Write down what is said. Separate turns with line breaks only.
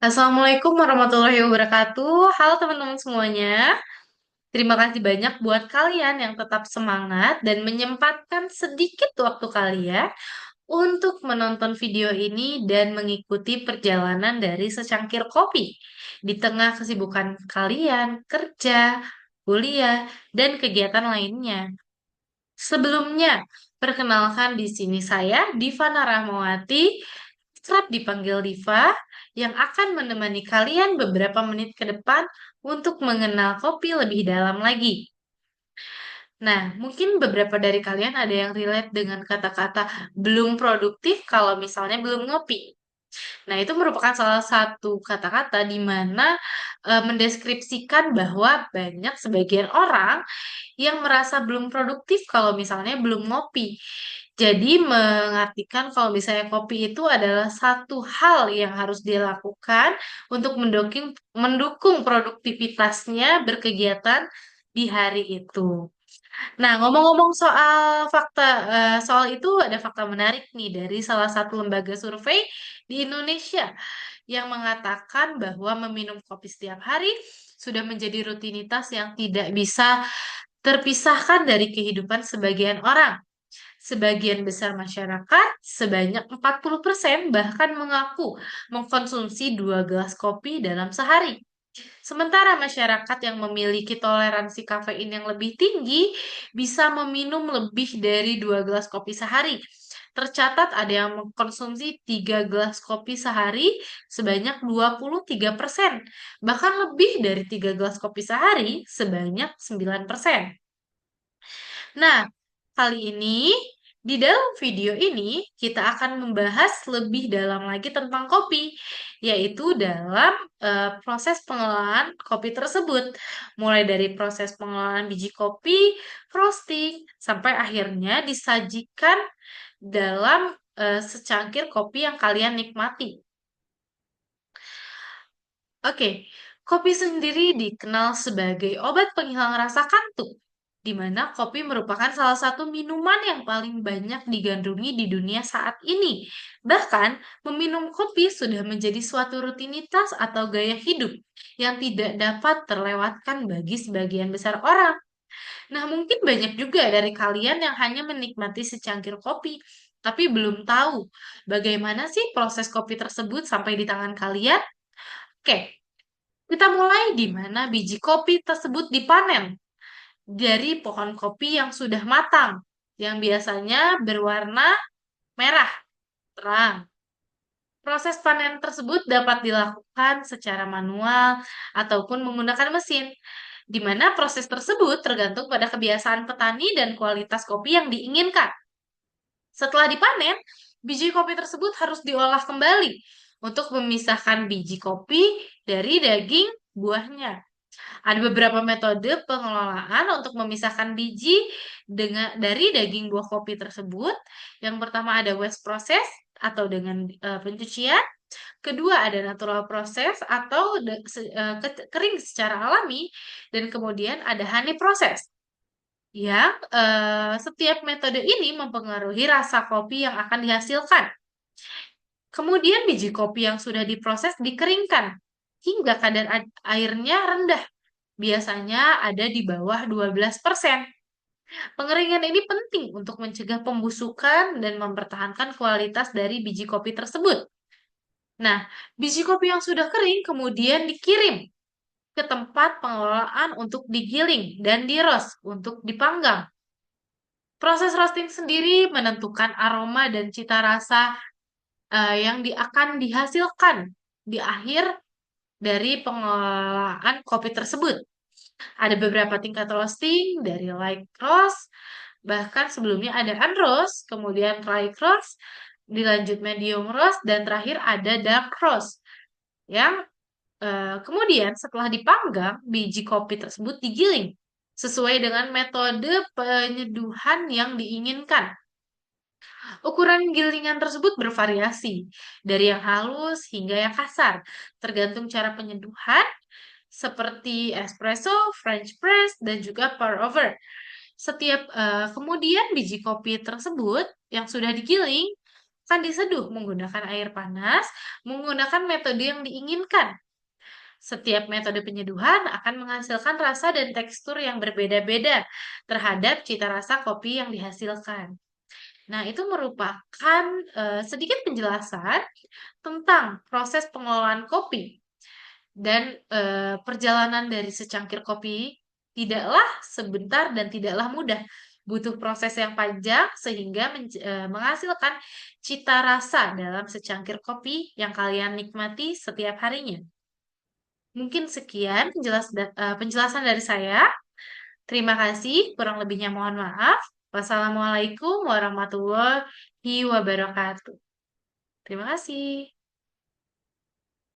Assalamualaikum warahmatullahi wabarakatuh. Halo teman-teman semuanya. Terima kasih banyak buat kalian yang tetap semangat dan menyempatkan sedikit waktu kalian untuk menonton video ini dan mengikuti perjalanan dari secangkir kopi di tengah kesibukan kalian, kerja, kuliah, dan kegiatan lainnya. Sebelumnya, perkenalkan di sini saya Diva Rahmawati, kerap dipanggil Diva, yang akan menemani kalian beberapa menit ke depan untuk mengenal kopi lebih dalam lagi. Nah, mungkin beberapa dari kalian ada yang relate dengan kata-kata belum produktif kalau misalnya belum ngopi. Nah, itu merupakan salah satu kata-kata di mana mendeskripsikan bahwa banyak sebagian orang yang merasa belum produktif kalau misalnya belum ngopi. Jadi mengartikan kalau misalnya kopi itu adalah satu hal yang harus dilakukan untuk mendukung produktivitasnya berkegiatan di hari itu. Nah, ngomong-ngomong soal soal itu ada fakta menarik nih dari salah satu lembaga survei di Indonesia yang mengatakan bahwa meminum kopi setiap hari sudah menjadi rutinitas yang tidak bisa terpisahkan dari kehidupan sebagian orang. Sebagian besar masyarakat, sebanyak 40% bahkan mengaku mengkonsumsi 2 gelas kopi dalam sehari. Sementara masyarakat yang memiliki toleransi kafein yang lebih tinggi bisa meminum lebih dari 2 gelas kopi sehari. Tercatat ada yang mengkonsumsi 3 gelas kopi sehari sebanyak 23%, bahkan lebih dari 3 gelas kopi sehari sebanyak 9%. Nah, kali ini di dalam video ini kita akan membahas lebih dalam lagi tentang kopi, yaitu dalam proses pengelolaan kopi tersebut, mulai dari proses pengelolaan biji kopi, roasting, sampai akhirnya disajikan dalam secangkir kopi yang kalian nikmati. Oke, kopi sendiri dikenal sebagai obat penghilang rasa kantuk, di mana kopi merupakan salah satu minuman yang paling banyak digandrungi di dunia saat ini. Bahkan, meminum kopi sudah menjadi suatu rutinitas atau gaya hidup yang tidak dapat terlewatkan bagi sebagian besar orang. Nah, mungkin banyak juga dari kalian yang hanya menikmati secangkir kopi, tapi belum tahu bagaimana sih proses kopi tersebut sampai di tangan kalian. Oke, kita mulai di mana biji kopi tersebut dipanen dari pohon kopi yang sudah matang, yang biasanya berwarna merah terang. Proses panen tersebut dapat dilakukan secara manual ataupun menggunakan mesin, di mana proses tersebut tergantung pada kebiasaan petani dan kualitas kopi yang diinginkan. Setelah dipanen, biji kopi tersebut harus diolah kembali untuk memisahkan biji kopi dari daging buahnya. Ada beberapa metode pengelolaan untuk memisahkan biji dari daging buah kopi tersebut. Yang pertama ada waste process atau dengan pencucian. Kedua ada natural process atau kering secara alami. Dan kemudian ada honey process. Yang setiap metode ini mempengaruhi rasa kopi yang akan dihasilkan. Kemudian biji kopi yang sudah diproses dikeringkan hingga kadar airnya rendah. Biasanya ada di bawah 12%. Pengeringan ini penting untuk mencegah pembusukan dan mempertahankan kualitas dari biji kopi tersebut. Nah, biji kopi yang sudah kering kemudian dikirim ke tempat pengelolaan untuk digiling dan di-roast untuk dipanggang. Proses roasting sendiri menentukan aroma dan cita rasa yang akan dihasilkan di akhir dari pengelolaan kopi tersebut. Ada beberapa tingkat roasting dari light roast, bahkan sebelumnya ada unroast, kemudian dry roast, dilanjut medium roast, dan terakhir ada dark roast. Yang kemudian setelah dipanggang, biji kopi tersebut digiling sesuai dengan metode penyeduhan yang diinginkan. Ukuran gilingan tersebut bervariasi dari yang halus hingga yang kasar, tergantung cara penyeduhan seperti espresso, French press, dan juga pour over. Kemudian biji kopi tersebut yang sudah digiling akan diseduh menggunakan air panas menggunakan metode yang diinginkan. Setiap metode penyeduhan akan menghasilkan rasa dan tekstur yang berbeda-beda terhadap cita rasa kopi yang dihasilkan. Nah, itu merupakan sedikit penjelasan tentang proses pengelolaan kopi dan perjalanan dari secangkir kopi tidaklah sebentar dan tidaklah mudah. Butuh proses yang panjang sehingga menghasilkan cita rasa dalam secangkir kopi yang kalian nikmati setiap harinya. Mungkin sekian penjelasan dari saya. Terima kasih, kurang lebihnya mohon maaf. Wassalamualaikum warahmatullahi wabarakatuh. Terima kasih.